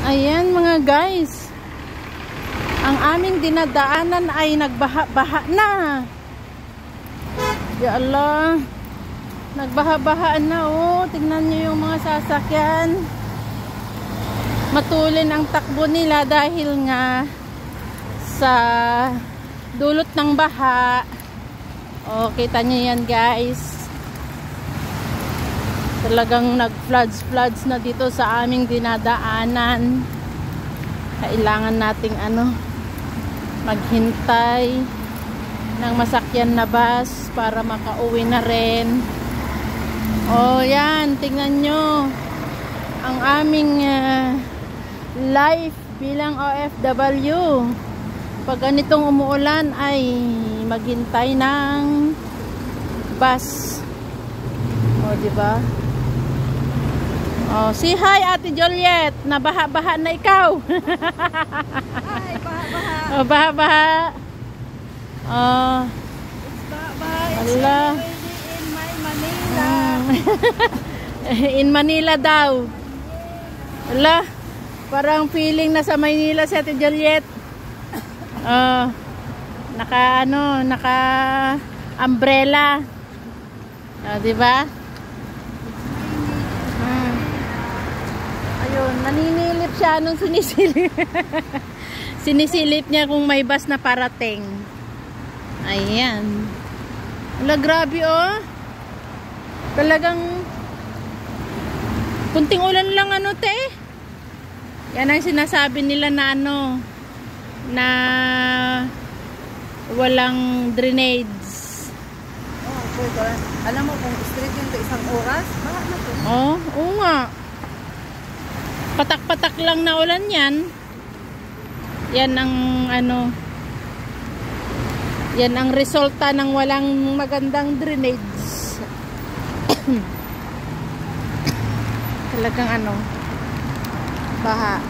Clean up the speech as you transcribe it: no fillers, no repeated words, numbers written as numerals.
Ayan mga guys, ang aming dinadaanan ay nagbaha-baha na. Ya Allah, nagbaha-baha na. Oh, tingnan nyo yung mga sasakyan. Matulin ang takbo nila dahil nga sa dulot ng baha. Oh, kita nyo yan guys. Talagang nag-floods na dito sa aming dinadaanan. Kailangan nating maghintay ng masakyan na bus para makauwi na rin. Oh, yan, tingnan nyo ang aming life bilang OFW. Pag ganitong umuulan ay maghintay ng bus. Oh, di ba? Oh, say hi Ate Juliet. Nabaha-baha na ikaw. Hi, baha-baha. Oh, baha-baha. Oh. It's baha-baha. It's Allah. in my Manila. In Manila daw. Ala, parang feeling na sa Maynila si Ate Juliet. Oh. Naka umbrella. Oh, di ba? Ayun, naninilip siya nung sinisilip. Sinisilip niya kung may bus na parating. Ayan. Wala, grabe oh. Talagang kunting ulan lang te. Yan ang sinasabi nila na na walang drainage. Oh, alam mo kung straight yung isang oras, baha na to. Oh, oo nga. Patak-patak lang na ulan yan. Yan ang yan ang resulta ng walang magandang drainage. Talagang baha.